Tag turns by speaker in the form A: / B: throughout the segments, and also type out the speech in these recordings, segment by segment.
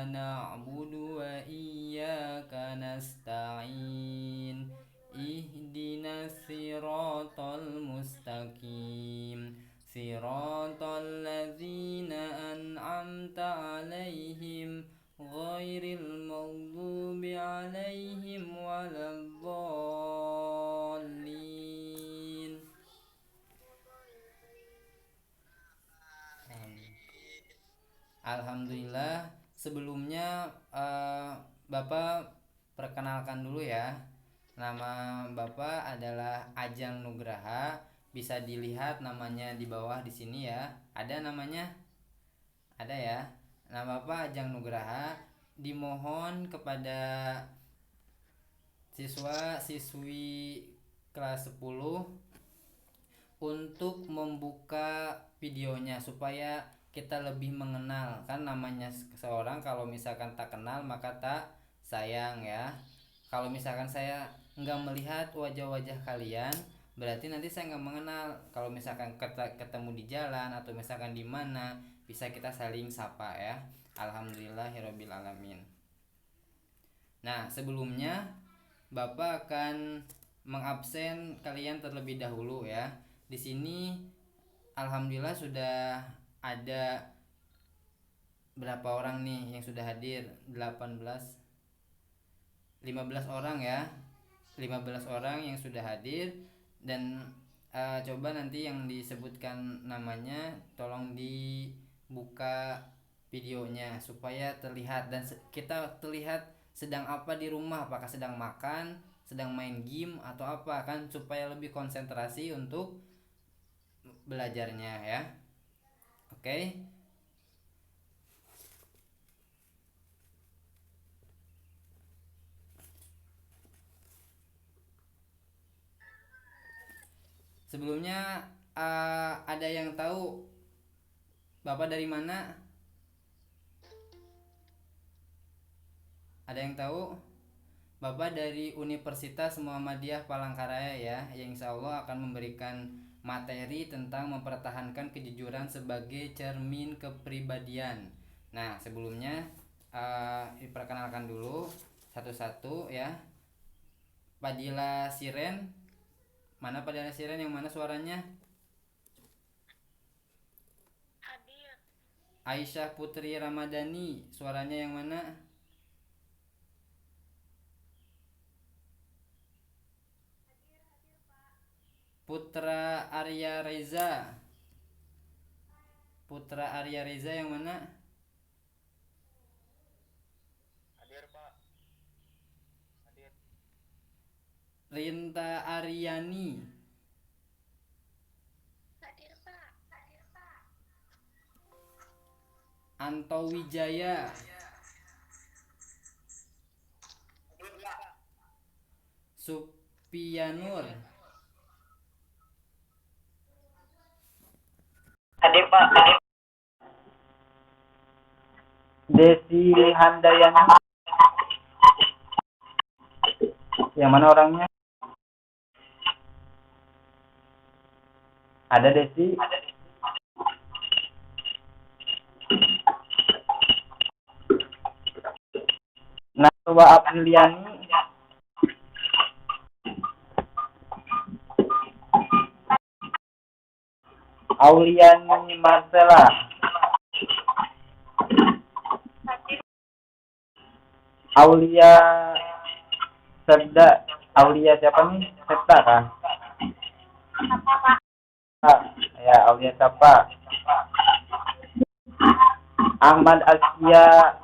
A: na'budu wa iyyaka nasta'in. Ihdinas siratal mustaqim. Siratal ladzina an'amta 'alaihim ghairil maghdubi 'alaihim waladdallin. Alhamdulillah. Sebelumnya Bapak perkenalkan dulu ya. Nama Bapak adalah Ajeng Nugraha. Bisa dilihat namanya di bawah di sini ya. Ada namanya? Ada ya. Nama Bapak Ajeng Nugraha. Dimohon kepada siswa-siswi kelas 10 untuk membuka videonya supaya kita lebih mengenal. Kan namanya seseorang kalau misalkan tak kenal maka tak sayang ya. Kalau misalkan saya nggak melihat wajah-wajah kalian, berarti nanti saya nggak mengenal. Kalau misalkan ketemu di jalan atau misalkan di mana, bisa kita saling sapa ya. Alhamdulillahirabbil alamin. Nah, sebelumnya Bapak akan mengabsen kalian terlebih dahulu ya. Di sini alhamdulillah sudah ada berapa orang nih yang sudah hadir? 15 orang ya. 15 orang yang sudah hadir dan coba nanti yang disebutkan namanya tolong dibuka videonya supaya terlihat dan kita terlihat sedang apa di rumah, apakah sedang makan, sedang main game atau apa kan, supaya lebih konsentrasi untuk belajarnya ya. Oke. Sebelumnya ada yang tahu Bapak dari mana? Ada yang tahu? Bapak dari Universitas Muhammadiyah Palangkaraya ya, yang insya Allah akan memberikan materi tentang mempertahankan kejujuran sebagai cermin kepribadian. Nah, sebelumnya diperkenalkan dulu satu-satu ya. Padilla Siren, mana Padilla Siren, yang mana suaranya?
B: Hadir.
A: Aisyah Putri Ramadhani, suaranya yang mana? Putra Arya Reza. Putra Arya Reza yang mana?
B: Hadir, Pak. Hadir.
A: Rinta Aryani.
B: Hadir, Pak. Hadir, Pak.
A: Anto Wijaya.
B: Hadir, Pak.
A: Supianur.
B: Hadir, Pak.
A: Desi Handayani. Yang mana orangnya? Ada Desi? Naswa Apriliani. Auliani Marcela.
B: Hadir.
A: Aulia Sebda. Aulia siapa nih? Sebda kah?
B: Apa, Pak?
A: Ya, Aulia siapa? Ahmad Asia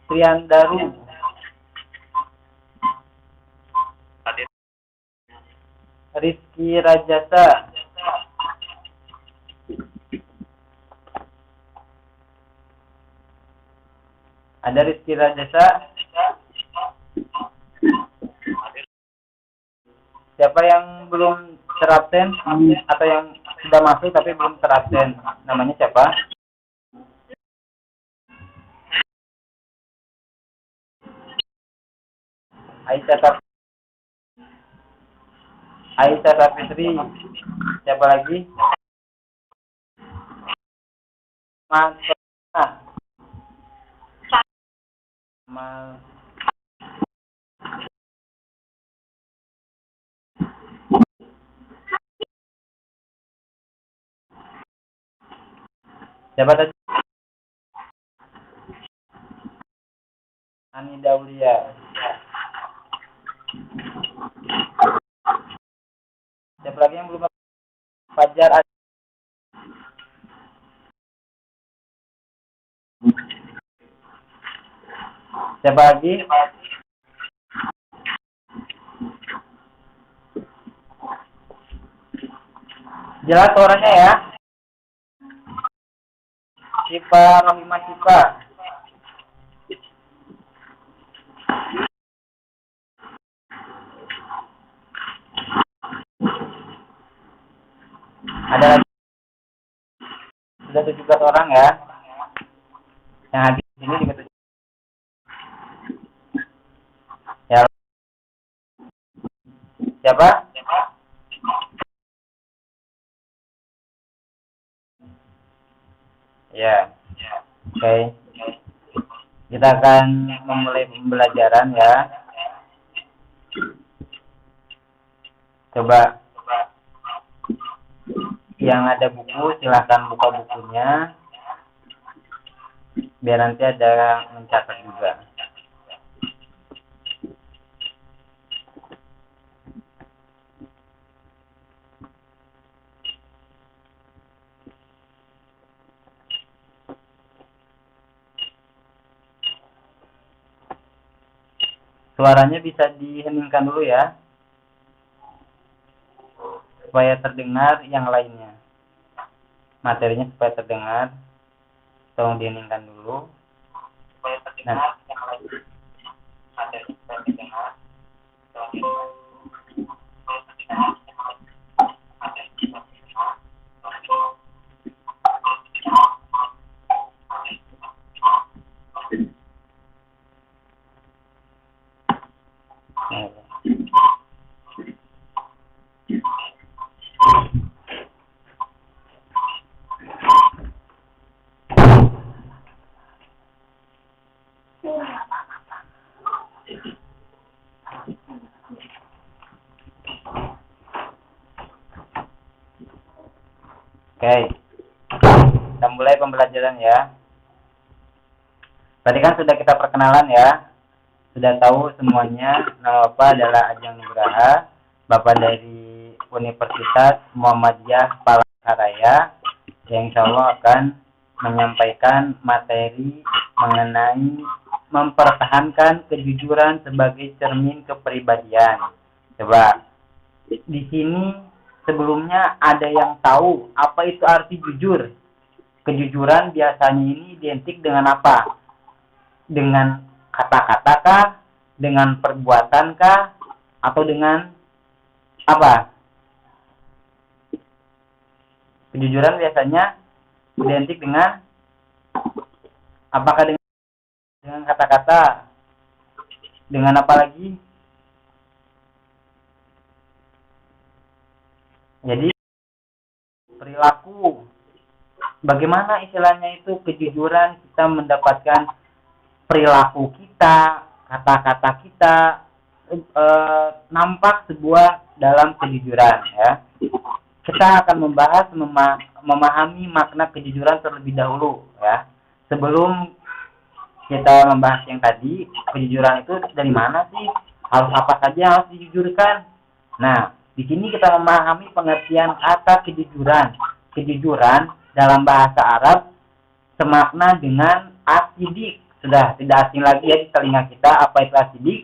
A: Triandaru.
B: Hadir.
A: Rizky Rajasa. Ada Rizky Rajasa? Siapa yang belum terabsen atau yang sudah masuk tapi belum terabsen? Namanya siapa? Aisyah Aisyah Safitri. Siapa lagi? Mas Mal. Siapa tadi? Ani Daulia. Siapa lagi yang belum? Fajar. Siapa lagi? Jelas suaranya ya? Sipa Rohimah Sipa. Ada lagi? Sudah 17 orang ya? Yang hadir di sini juga 17. Ya. Siapa? Ya. Oke. Kita akan memulai pembelajaran ya. Coba yang ada buku silahkan buka bukunya biar nanti ada mencatat juga. Suaranya bisa diheningkan dulu ya supaya terdengar yang lainnya. Materinya supaya terdengar, tolong diheningkan dulu supaya terdengar yang lainnya. Materinya supaya terdengar, tolong diheningkan. Oke, kita mulai pembelajaran ya. Tadi kan sudah kita perkenalan ya, sudah tahu semuanya. Nama Bapak adalah Ajeng Nugraha, Bapak dari Universitas Muhammadiyah Palangkaraya, yang insya Allah akan menyampaikan materi mengenai mempertahankan kejujuran sebagai cermin kepribadian. Coba di sini sebelumnya ada yang tahu apa itu arti jujur? Kejujuran biasanya ini identik dengan apa? Dengan kata-kata kah? Dengan perbuatan kah? Atau dengan apa? Kejujuran biasanya identik dengan apakah dengan kata-kata? Dengan apa lagi? Jadi perilaku. Bagaimana istilahnya itu kejujuran, kita mendapatkan perilaku kita, kata-kata kita nampak sebuah dalam kejujuran ya. Kita akan membahas memahami makna kejujuran terlebih dahulu ya. Sebelum kita membahas yang tadi, kejujuran itu dari mana sih? Harus apa saja yang harus dijujurkan? Nah, di sini kita memahami pengertian kata kejujuran. Kejujuran dalam bahasa Arab semakna dengan asidik. Sudah tidak asing lagi ya di telinga kita apa itu asidik.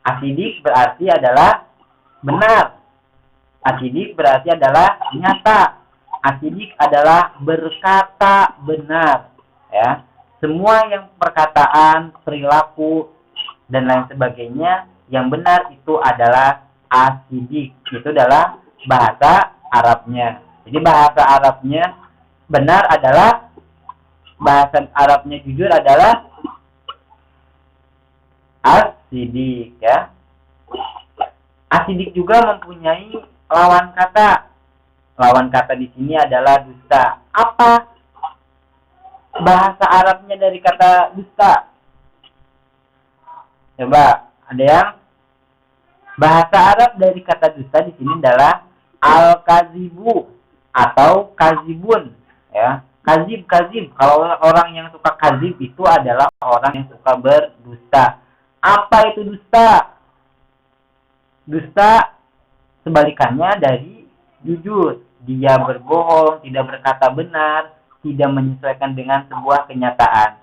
A: Asidik berarti adalah benar. Asidik berarti adalah nyata. Asidik adalah berkata benar. Ya, semua yang perkataan, perilaku dan lain sebagainya yang benar itu adalah asidik. Itu adalah bahasa Arabnya. Jadi bahasa Arabnya benar adalah, bahasa Arabnya jujur adalah asidik ya. Asidik juga mempunyai lawan kata. Lawan kata di sini adalah dusta. Apa bahasa Arabnya dari kata dusta?
C: Coba, ada yang bahasa Arab dari kata dusta di sini adalah al-kazibu atau kazibun, ya. Kazib, kazib. Kalau orang yang suka kazib itu adalah orang yang suka berdusta. Apa itu dusta? Dusta sebalikannya dari jujur. Dia berbohong, tidak berkata benar, tidak menyesuaikan dengan sebuah kenyataan.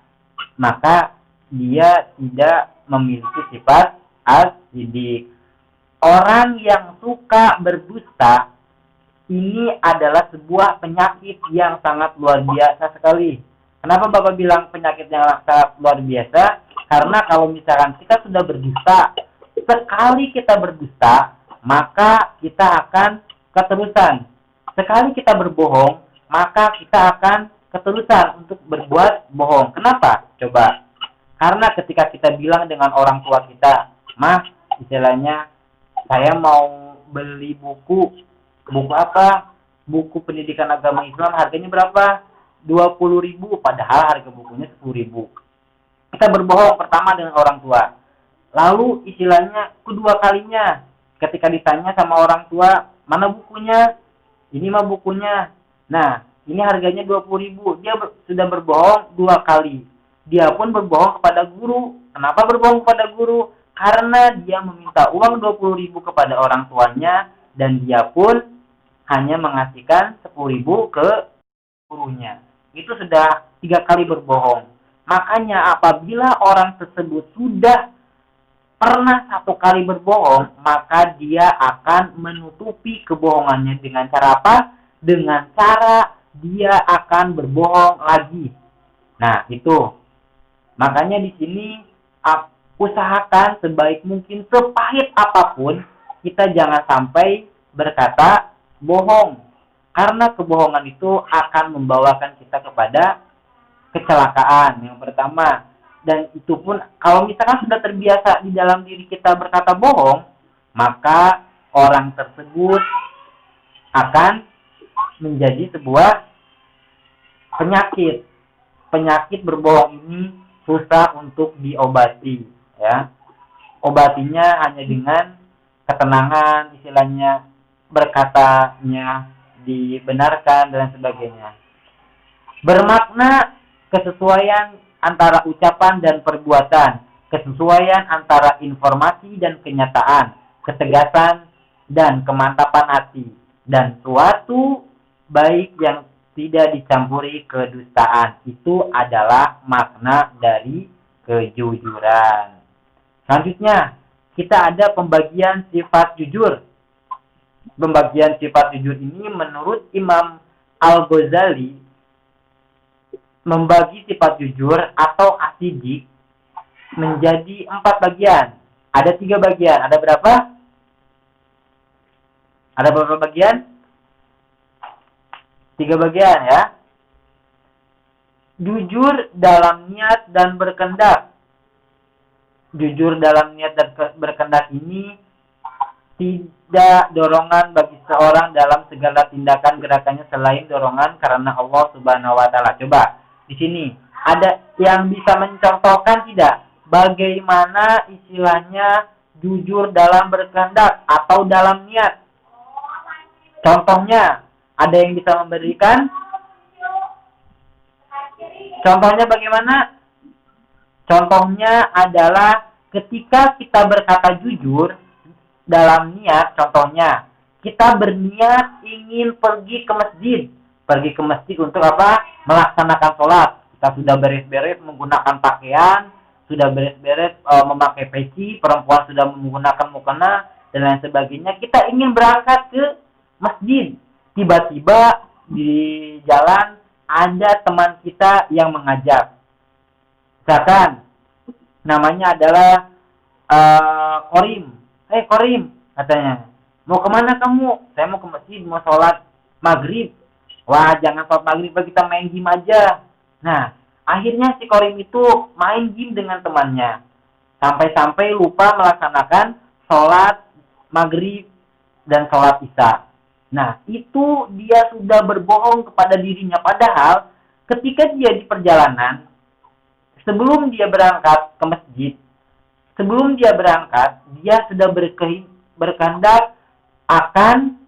C: Maka dia tidak memiliki sifat as-sidik. Orang yang suka berdusta ini adalah sebuah penyakit yang sangat luar biasa sekali. Kenapa Bapak bilang penyakit yang sangat luar biasa? Karena kalau misalkan kita sudah berdusta, sekali kita berdusta, maka kita akan keterusan. Sekali kita berbohong, maka kita akan keterusan untuk berbuat bohong. Kenapa? Coba. Karena ketika kita bilang dengan orang tua kita, "Mah, istilahnya saya mau beli buku apa? Buku pendidikan agama Islam harganya berapa? 20.000, padahal harga bukunya 10.000. Kita berbohong pertama dengan orang tua. Lalu istilahnya kedua kalinya ketika ditanya sama orang tua, "Mana bukunya?" "Ini mah bukunya." Nah, ini harganya 20.000. Dia sudah berbohong dua kali. Dia pun berbohong kepada guru. Kenapa berbohong kepada guru? Karena dia meminta uang 20.000 kepada orang tuanya dan dia pun hanya mengasihkan 10.000 ke gurunya. Itu sudah 3 kali berbohong. Makanya apabila orang tersebut sudah pernah 1 kali berbohong, maka dia akan menutupi kebohongannya dengan cara apa? Dengan cara dia akan berbohong lagi. Nah, itu. Makanya di sini usahakan sebaik mungkin, sepahit apapun, kita jangan sampai berkata bohong. Karena kebohongan itu akan membawakan kita kepada kecelakaan yang pertama. Dan itu pun kalau misalkan sudah terbiasa di dalam diri kita berkata bohong, maka orang tersebut akan menjadi sebuah penyakit. Penyakit berbohong ini susah untuk diobati, ya. Obatinya hanya dengan ketenangan, istilahnya berkatanya dibenarkan dan sebagainya. Bermakna kesesuaian antara ucapan dan perbuatan, kesesuaian antara informasi dan kenyataan, ketegasan dan kemantapan hati, dan suatu baik yang tidak dicampuri kedustaan. Itu adalah makna dari kejujuran. Selanjutnya, kita ada pembagian sifat jujur. Pembagian sifat jujur ini menurut Imam Al-Ghazali membagi sifat jujur atau asidik menjadi 4 bagian. Ada 3 bagian. Ada berapa? Ada berapa bagian? 3 bagian, ya. Jujur dalam niat dan berkehendak. Jujur dalam niat dan berkehendak ini tidak dorongan bagi seorang dalam segala tindakan gerakannya selain dorongan karena Allah Subhanahu wa taala. Coba di sini ada yang bisa mencontohkan tidak? Bagaimana istilahnya jujur dalam berkehendak atau dalam niat? Contohnya, ada yang bisa memberikan? Contohnya bagaimana? Contohnya adalah ketika kita berkata jujur dalam niat, contohnya kita berniat ingin pergi ke masjid. Pergi ke masjid untuk apa? Melaksanakan sholat. Kita sudah beres-beres menggunakan pakaian, sudah beres-beres memakai peci, perempuan sudah menggunakan mukena dan lain sebagainya. Kita ingin berangkat ke masjid. Tiba-tiba di jalan ada teman kita yang mengajak. Misalkan namanya adalah Korim. Korim, katanya. Mau kemana kamu? Saya mau ke masjid, mau sholat maghrib. Wah, jangan sholat maghrib, kita main game aja. Nah, akhirnya si Korim itu main game dengan temannya. Sampai-sampai lupa melaksanakan sholat maghrib dan sholat isya. Nah, itu dia sudah berbohong kepada dirinya. Padahal ketika dia di perjalanan, sebelum dia berangkat ke masjid, sebelum dia berangkat, dia sudah berkehendak akan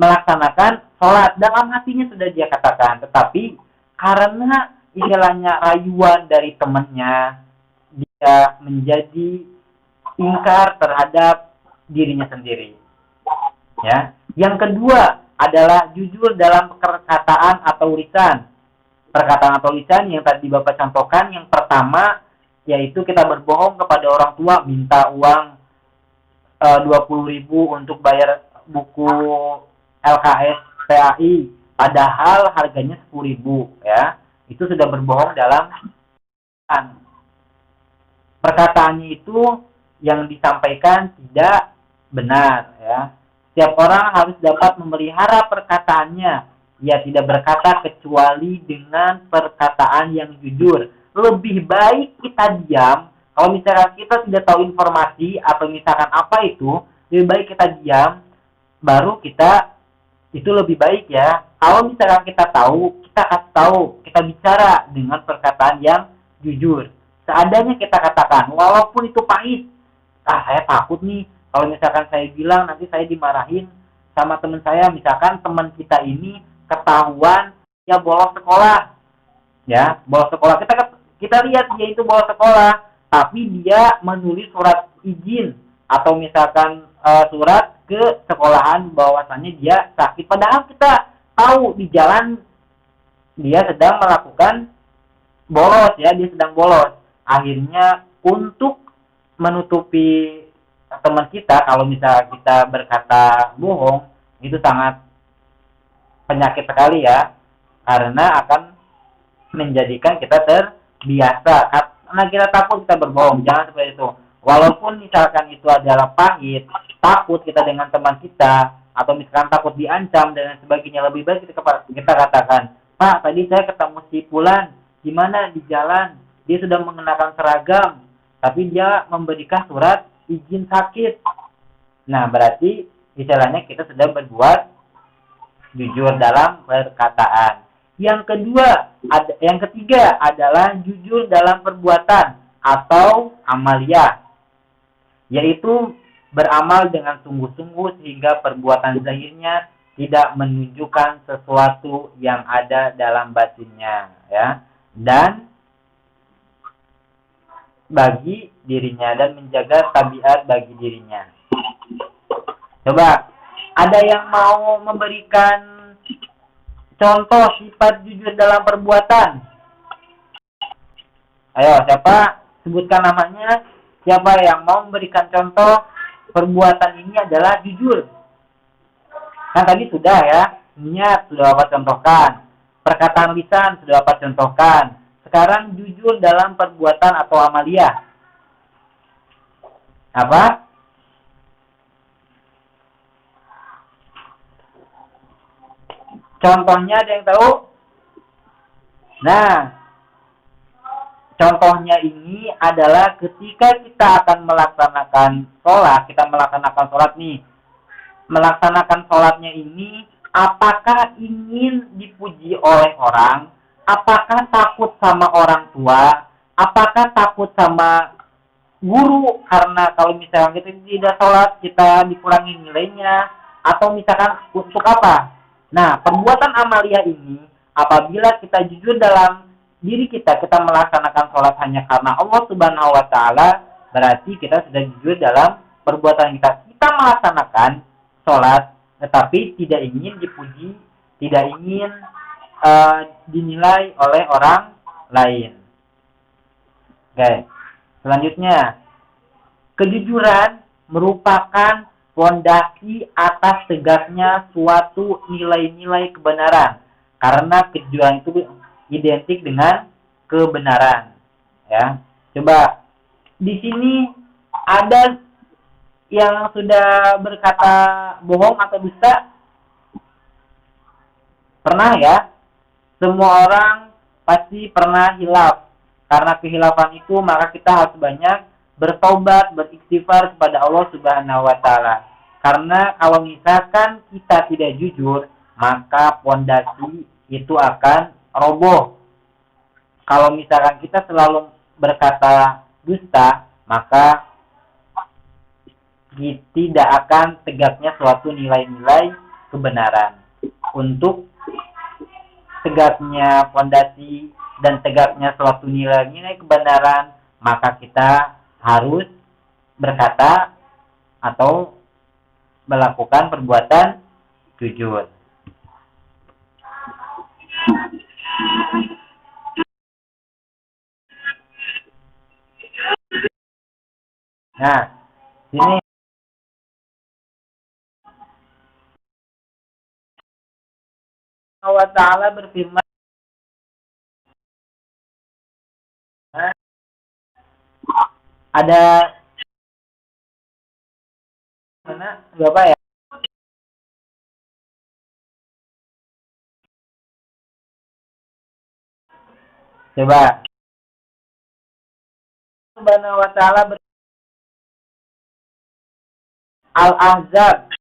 C: melaksanakan sholat. Dalam hatinya sudah dia katakan. Tetapi karena istilahnya rayuan dari temannya, dia menjadi ingkar terhadap dirinya sendiri. Ya. Yang kedua adalah jujur dalam perkataan atau lisan. Perkataan atau lisan yang tadi Bapak contohkan, yang pertama yaitu kita berbohong kepada orang tua, minta uang 20.000 untuk bayar buku LKS PAI, padahal harganya 10.000, ya. Itu sudah berbohong dalam perkataannya itu yang disampaikan tidak benar, ya. Setiap orang harus dapat memelihara perkataannya. Ia tidak berkata kecuali dengan perkataan yang jujur. Lebih baik kita diam. Kalau misalkan kita tidak tahu informasi atau misalkan apa itu, lebih baik kita diam. Baru kita, itu lebih baik ya. Kalau misalkan kita tahu, kita kasih tahu. Kita bicara dengan perkataan yang jujur. Seadanya kita katakan, walaupun itu pahit. Saya takut nih. Kalau misalkan saya bilang, nanti saya dimarahin sama teman saya. Misalkan teman kita ini ketahuan dia bolos sekolah, ya, bolos sekolah. Kita lihat dia itu bolos sekolah, tapi dia menulis surat izin atau misalkan surat ke sekolahan bahwasannya dia sakit, padahal kita tahu di jalan dia sedang melakukan bolos, ya, dia sedang bolos. Akhirnya untuk menutupi teman kita, kalau misalnya kita berkata bohong, itu sangat penyakit sekali, ya, karena akan menjadikan kita terbiasa. Karena kita takut kita berbohong, jangan seperti itu. Walaupun misalkan itu adalah pahit, takut kita dengan teman kita, atau misalkan takut diancam dan sebagainya, lebih baik kita katakan, Pak, tadi saya ketemu si Fulan, gimana di jalan, dia sudah mengenakan seragam, tapi dia memberikan surat izin sakit. Nah, berarti istilahnya kita sudah berbuat jujur dalam perkataan. Yang ketiga adalah jujur dalam perbuatan atau amalia, yaitu beramal dengan sungguh-sungguh sehingga perbuatan zahirnya tidak menunjukkan sesuatu yang ada dalam batinnya, ya, dan bagi dirinya, dan menjaga tabiat bagi dirinya. Coba, ada yang mau memberikan contoh sifat jujur dalam perbuatan? Ayo, siapa? Sebutkan namanya. Siapa yang mau memberikan contoh perbuatan ini adalah jujur? Kan tadi sudah, ya. Niat sudah Bapak contohkan. Perkataan lisan sudah Bapak contohkan. Sekarang jujur dalam perbuatan atau amalia. Apa? Contohnya ada yang tahu? Nah, contohnya ini adalah ketika kita akan melaksanakan sholat, kita melaksanakan sholat nih. Melaksanakan sholatnya ini, apakah ingin dipuji oleh orang? Apakah takut sama orang tua? Apakah takut sama guru? Karena kalau misalnya kita tidak sholat, kita dikurangi nilainya. Atau misalkan untuk apa? Nah, perbuatan amalia ini, apabila kita jujur dalam diri kita melaksanakan sholat hanya karena Allah Subhanahu wa Ta'ala, berarti kita sudah jujur dalam perbuatan kita. Kita melaksanakan sholat, tetapi tidak ingin dipuji, tidak ingin dinilai oleh orang lain. Oke, selanjutnya, kejujuran merupakan fondasi atas tegaknya suatu nilai-nilai kebenaran, karena kejujuran itu identik dengan kebenaran, ya. Coba di sini ada yang sudah berkata bohong atau dusta? Pernah, ya? Semua orang pasti pernah hilaf. Karena kehilafan itu maka kita harus banyak bertobat, beristighfar kepada Allah Subhanahu wa Ta'ala. Karena kalau misalkan kita tidak jujur, maka fondasi itu akan roboh. Kalau misalkan kita selalu berkata dusta, maka tidak akan tegaknya suatu nilai-nilai kebenaran. Untuk tegaknya fondasi dan tegaknya suatu nilai-nilai kebenaran, maka kita harus berkata atau melakukan perbuatan jujur. Nah, sini Allah Ta'ala berfirman, ada mana Bapak ya? Coba. Subhanahu wa Ta'ala Al-Ahzab.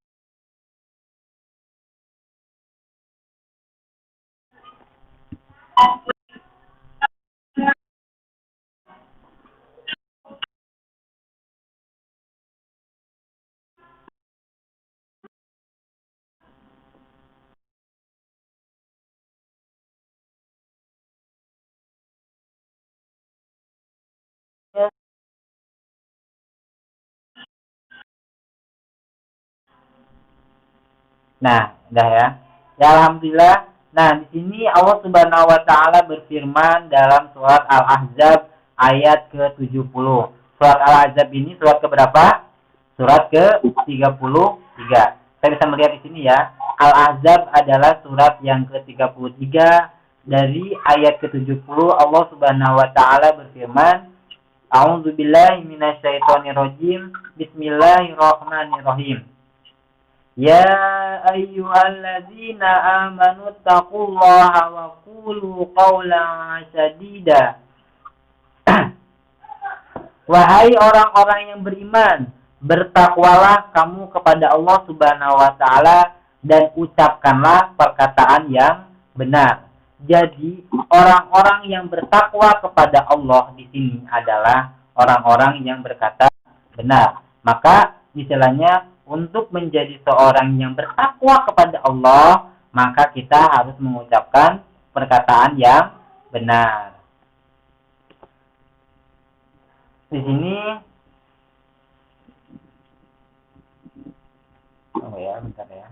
C: Nah, udah ya. Ya alhamdulillah. Nah, di sini Allah Subhanahu wa Ta'ala berfirman dalam surat Al-Ahzab ayat ke-70. Surat Al-Ahzab ini surat keberapa? Surat ke-33. Saya bisa melihat di sini ya. Al-Ahzab adalah surat yang ke-33. Dari ayat ke-70 Allah Subhanahu wa Ta'ala berfirman, A'udzubillahi minasyaitonirrajim. Bismillahirrahmanirrahim. Ya ayyuhalladzina amanu taqullaha wa qulu qawlan sadida. Wahai orang-orang yang beriman, bertakwalah kamu kepada Allah Subhanahu wa Ta'ala dan ucapkanlah perkataan yang benar. Jadi, orang-orang yang bertakwa kepada Allah di sini adalah orang-orang yang berkata benar. Maka, istilahnya, untuk menjadi seorang yang bertakwa kepada Allah, maka kita harus mengucapkan perkataan yang benar. Di sini bentar ya.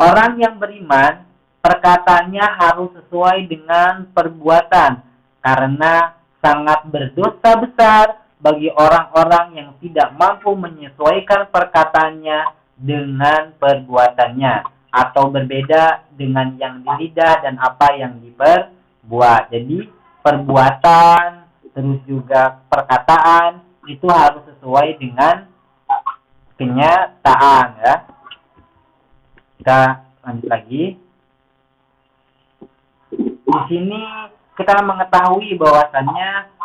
C: Orang yang beriman, perkataannya harus sesuai dengan perbuatan, karena sangat berdosa besar bagi orang-orang yang tidak mampu menyesuaikan perkataannya dengan perbuatannya, atau berbeda dengan yang di lidah dan apa yang diperbuat. Jadi perbuatan terus juga perkataan itu harus sesuai dengan kenyataan ya. Kita lanjut lagi. Di sini kita mengetahui bahwasannya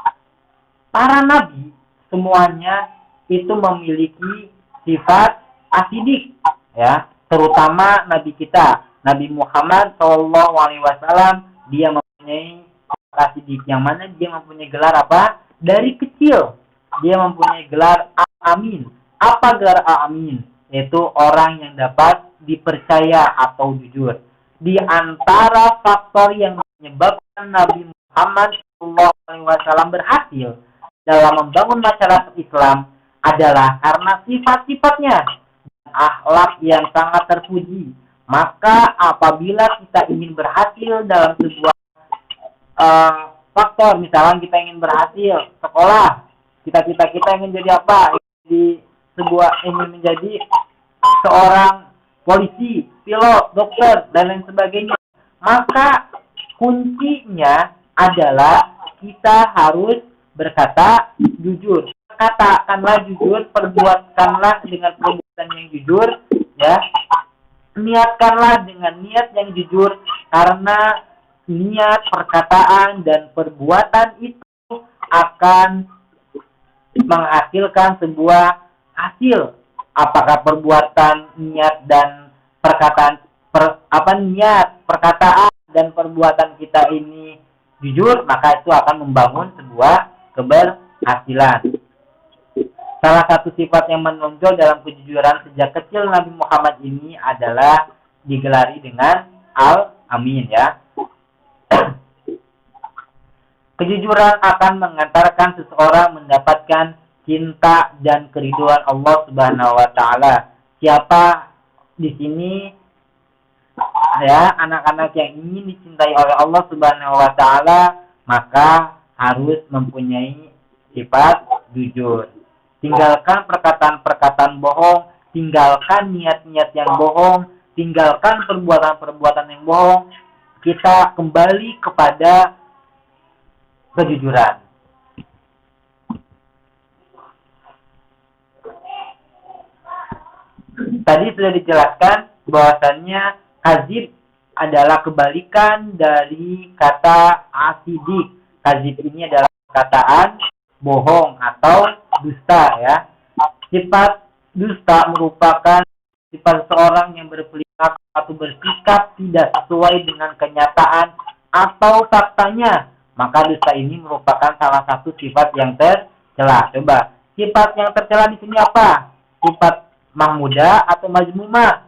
C: para nabi semuanya itu memiliki sifat asidik ya, terutama nabi kita Nabi Muhammad SAW, dia mempunyai sifat asidik, yang mana dia mempunyai gelar apa? Dari kecil dia mempunyai gelar Al-Amin. Apa gelar Al-Amin? Yaitu orang yang dapat dipercaya atau jujur. Di antara faktor yang menyebabkan Nabi Muhammad SAW berhasil dalam membangun masyarakat Islam adalah karena sifat-sifatnya dan akhlak yang sangat terpuji. Maka apabila kita ingin berhasil dalam sebuah faktor, misalnya kita ingin berhasil sekolah, cita-cita kita ingin jadi apa? Ingin menjadi seorang polisi, pilot, dokter, dan lain sebagainya. Maka kuncinya adalah kita harus berkata jujur. Katakanlah jujur, perbuatkanlah dengan perbuatan yang jujur, ya. Niatkanlah dengan niat yang jujur, karena niat, perkataan, dan perbuatan itu akan menghasilkan sebuah hasil. Apakah perbuatan, niat, dan perkataan, niat, perkataan, dan perbuatan kita ini jujur, maka itu akan membangun sebuah keberhasilan. Salah satu sifat yang menonjol dalam kejujuran sejak kecil Nabi Muhammad ini adalah digelari dengan Al-Amin ya. Kejujuran akan mengantarkan seseorang mendapatkan cinta dan keriduan Allah Subhanahu wa taala. Siapa di sini ya anak-anak yang ingin dicintai oleh Allah Subhanahu wa taala, maka harus mempunyai sifat jujur. Tinggalkan perkataan-perkataan bohong, tinggalkan niat-niat yang bohong, tinggalkan perbuatan-perbuatan yang bohong. Kita kembali kepada kejujuran. Tadi sudah dijelaskan bahwasannya kadzib adalah kebalikan dari kata asidik. Kadzib ini adalah perkataan bohong atau dusta ya. Sifat dusta merupakan sifat seorang yang berperilaku atau bersikap tidak sesuai dengan kenyataan atau faktanya. Maka dusta ini merupakan salah satu sifat yang tercela. Coba, sifat yang tercela di sini apa? Sifat mahmudah atau majmumah?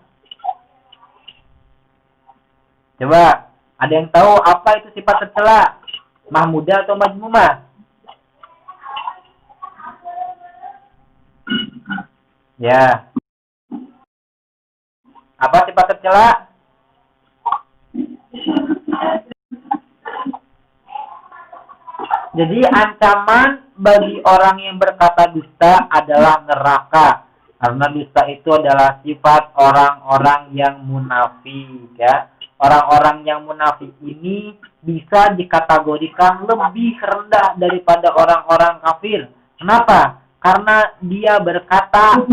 C: Coba, ada yang tahu apa itu sifat tercela? Mahmudah atau majmumah? Ya. Apa sifat tercela? Jadi ancaman bagi orang yang berkata dusta adalah neraka. Karena dusta itu adalah sifat orang-orang yang munafik ya. Orang-orang yang munafik ini bisa dikategorikan lebih rendah daripada orang-orang kafir. Kenapa? Karena dia berkata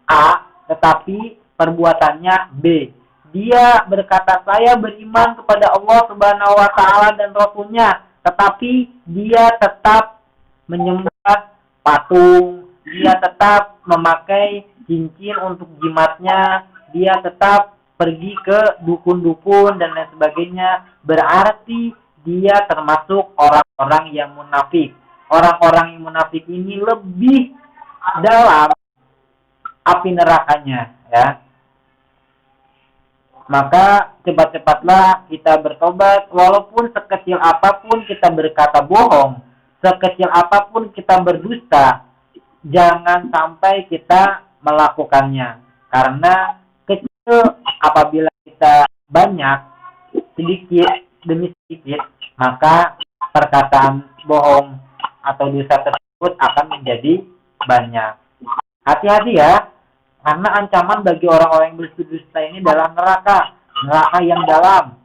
C: A, tetapi perbuatannya B. Dia berkata saya beriman kepada Allah Subhanahu wa taala dan Rasulnya, tetapi dia tetap menyembah patung, dia tetap memakai cincin untuk jimatnya, dia tetap pergi ke dukun-dukun dan lain sebagainya. Berarti dia termasuk orang-orang yang munafik. Orang-orang yang munafik ini lebih dalam api nerakanya ya. Maka cepat-cepatlah kita bertobat, walaupun sekecil apapun kita berkata bohong, sekecil apapun kita berdusta, jangan sampai kita melakukannya. Karena kecil apabila kita banyak, sedikit demi sedikit, maka perkataan bohong atau dosa tersebut akan menjadi banyak. Hati-hati ya, karena ancaman bagi orang-orang yang berdusta ini adalah neraka yang dalam.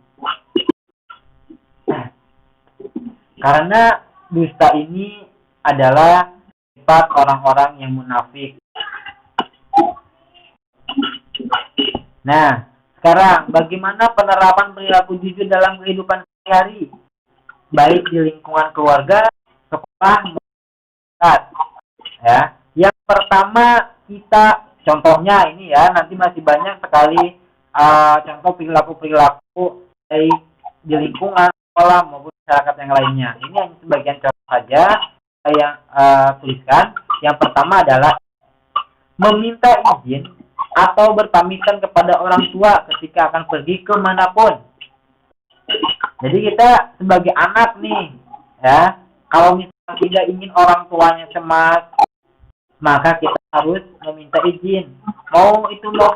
C: Karena dusta ini adalah sifat orang-orang yang munafik. Nah, sekarang bagaimana penerapan perilaku jujur dalam kehidupan sehari-hari, baik di lingkungan keluarga, sekolah, masyarakat. Ya, yang pertama kita contohnya ini ya, nanti masih banyak sekali contoh perilaku baik di lingkungan sekolah maupun masyarakat yang lainnya. Ini hanya sebagian contoh saja saya tuliskan. Yang pertama adalah meminta izin atau berpamitan kepada orang tua ketika akan pergi kemanapun. Jadi kita sebagai anak nih, ya, kalau misalnya tidak ingin orang tuanya cemas, maka kita harus meminta izin. Mau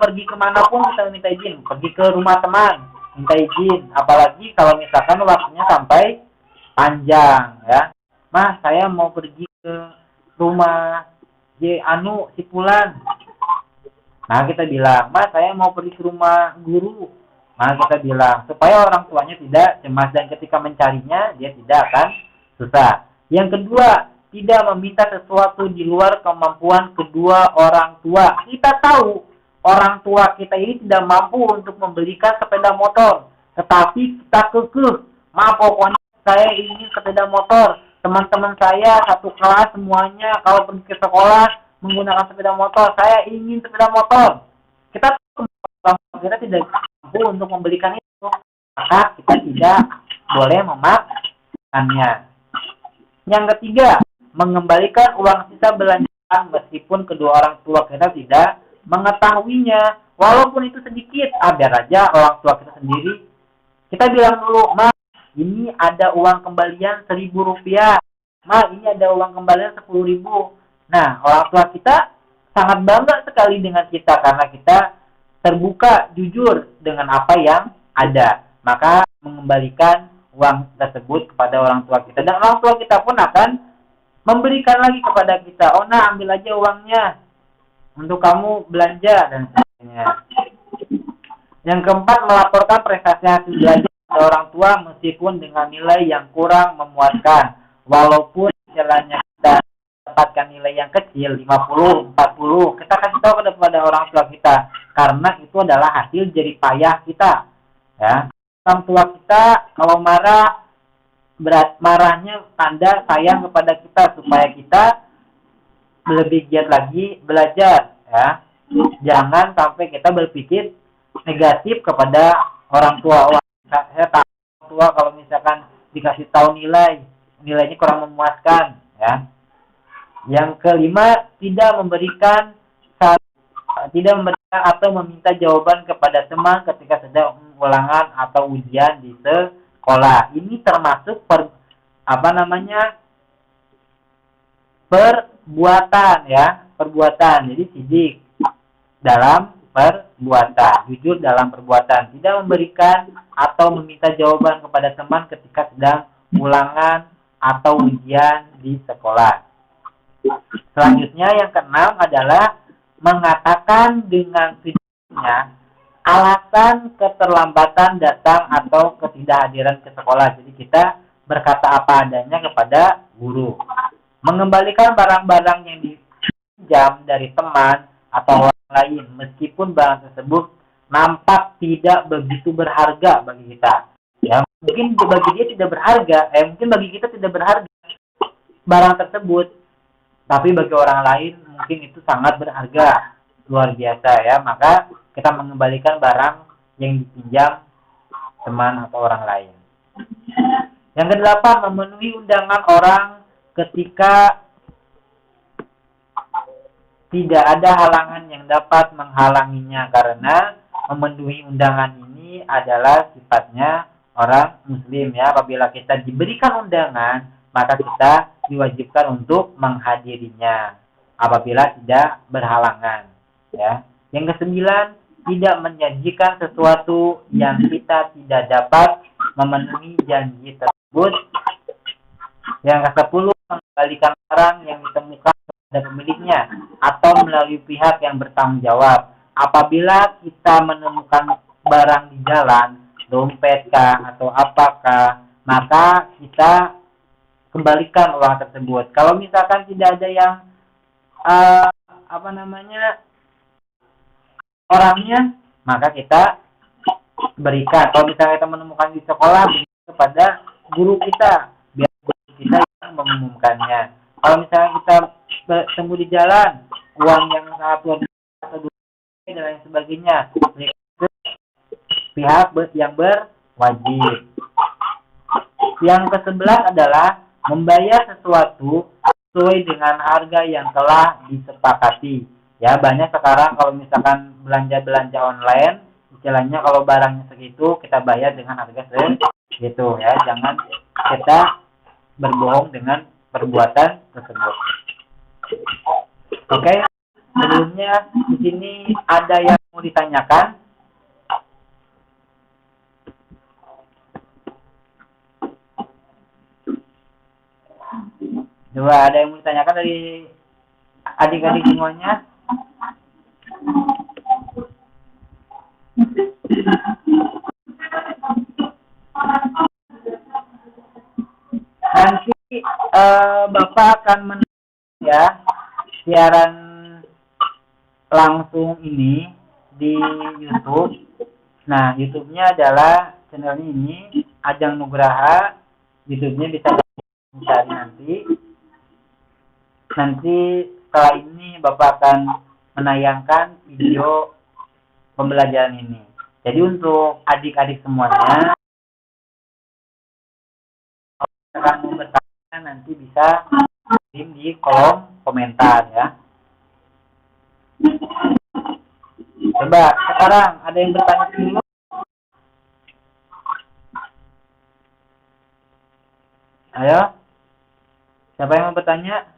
C: pergi kemanapun kita minta izin. Pergi ke rumah teman, minta izin. Apalagi kalau misalkan waktunya sampai panjang, ya. Mas, saya mau pergi ke rumah si Fulan. Nah, kita bilang, Mas, saya mau pergi ke rumah guru. Nah, kita bilang, supaya orang tuanya tidak cemas dan ketika mencarinya, dia tidak akan susah. Yang kedua, tidak meminta sesuatu di luar kemampuan kedua orang tua. Kita tahu, orang tua kita ini tidak mampu untuk membelikan sepeda motor. Tetapi kita kekeh, maaf pokoknya saya ingin sepeda motor. Teman-teman saya satu kelas semuanya kalau pergi ke sekolah menggunakan sepeda motor. Saya ingin sepeda motor. Kita tidak mampu untuk membelikan itu. Maka kita tidak boleh memaksakannya. Yang ketiga, mengembalikan uang sisa belanja meskipun kedua orang tua kita tidak mengetahuinya, walaupun itu sedikit. Biar aja orang tua kita sendiri, kita bilang dulu, Ma, ini ada uang kembalian 1.000 rupiah, Ma, ini ada uang kembalian 10.000. Nah, orang tua kita sangat bangga sekali dengan kita karena kita terbuka, jujur dengan apa yang ada. Maka mengembalikan uang tersebut kepada orang tua kita, dan orang tua kita pun akan memberikan lagi kepada kita. Oh, nah, ambil aja uangnya untuk kamu belanja dan sebagainya. Yang keempat, melaporkan prestasi hasil belajar kepada orang tua meskipun dengan nilai yang kurang memuaskan. Walaupun jalannya kita dapatkan nilai yang kecil, 50, 40, kita kasih tahu kepada orang tua kita karena itu adalah hasil jerih payah kita. Ya. Orang tua kita kalau marah, marahnya tanda sayang kepada kita supaya kita lebih giat lagi belajar, ya. Jangan sampai kita berpikir negatif kepada orang tua. Saya tahu orang tua kalau misalkan dikasih tahu nilainya kurang memuaskan, ya. Yang kelima, tidak memberikan atau meminta jawaban kepada teman ketika sedang ulangan atau ujian di sekolah. Ini termasuk perbuatan, ya, perbuatan. Jadi sidik dalam perbuatan, jujur dalam perbuatan, tidak memberikan atau meminta jawaban kepada teman ketika sedang ulangan atau ujian di sekolah. Selanjutnya yang keenam adalah mengatakan dengan sendirinya alasan keterlambatan datang atau ketidakhadiran ke sekolah. Jadi kita berkata apa adanya kepada guru. Mengembalikan barang-barang yang dipinjam dari teman atau orang lain meskipun barang tersebut nampak tidak begitu berharga bagi kita. Ya, mungkin bagi dia tidak berharga, mungkin bagi kita tidak berharga barang tersebut, tapi bagi orang lain mungkin itu sangat berharga, luar biasa, ya. Maka kita mengembalikan barang yang dipinjam teman atau orang lain. Yang kedelapan, memenuhi undangan orang ketika tidak ada halangan yang dapat menghalanginya, karena memenuhi undangan ini adalah sifatnya orang muslim, ya. Apabila kita diberikan undangan, maka kita diwajibkan untuk menghadirinya apabila tidak berhalangan, ya. Yang kesembilan, tidak menjanjikan sesuatu yang kita tidak dapat memenuhi janji tersebut. Yang ke-10, mengembalikan barang yang ditemukan kepada pemiliknya atau melalui pihak yang bertanggung jawab. Apabila kita menemukan barang di jalan, dompet kah atau apakah, maka kita kembalikan uang tersebut. Kalau misalkan tidak ada yang orangnya, maka kita berikan. Kalau misalnya kita menemukan di sekolah, berikan kepada guru kita, biar guru kita yang mengumumkannya. Kalau misalnya kita bertemu di jalan, uang yang sangat luar biasa atau dan lain sebagainya, pihak yang berwajib. Yang ke-11 adalah membayar sesuatu sesuai dengan harga yang telah disepakati. Ya, banyak sekarang kalau misalkan belanja online, istilahnya kalau barangnya segitu, kita bayar dengan harga segitu, ya. Jangan kita berbohong dengan perbuatan tersebut. Oke, sebelumnya di sini ada yang mau ditanyakan? Coba ada yang mau ditanyakan dari adik-adik semuanya? Nanti Bapak akan ya siaran langsung ini di YouTube. Nah, YouTube-nya adalah channelnya ini, Ajang Nugraha. YouTube-nya bisa dicari nanti. Nanti setelah ini Bapak akan menayangkan video pembelajaran ini. Jadi untuk adik-adik semuanya, akan mau bertanya nanti bisa kirim di kolom komentar ya. Coba sekarang ada yang bertanya dulu? Ayo, siapa yang mau bertanya?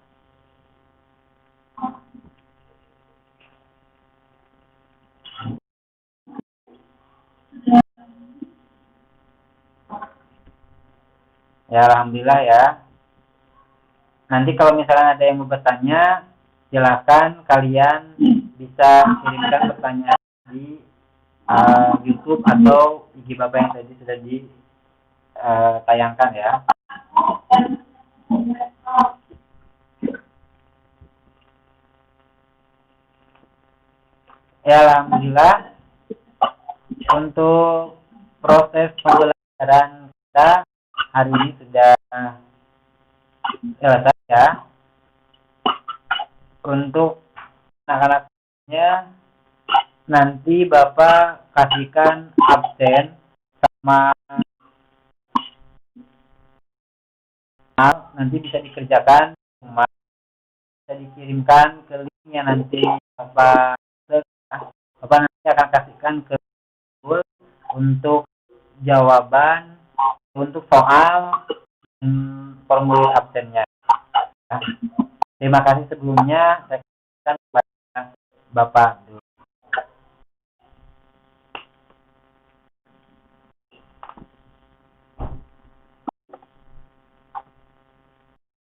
C: Ya, alhamdulillah ya. Nanti kalau misalnya ada yang mau bertanya, silakan kalian bisa kirimkan pertanyaan di YouTube atau IG Bapak yang tadi sudah ditayangkan ya. Ya, alhamdulillah untuk proses pembelajaran kita hari ini sudah selesai ya. Untuk anak-anaknya nanti Bapak kasihkan absen sama nanti bisa dikerjakan rumah, bisa dikirimkan ke linknya nanti Bapak nanti akan kasihkan ke Google untuk jawaban untuk soal formulir absennya. Terima kasih sebelumnya. Saya kepada Bapak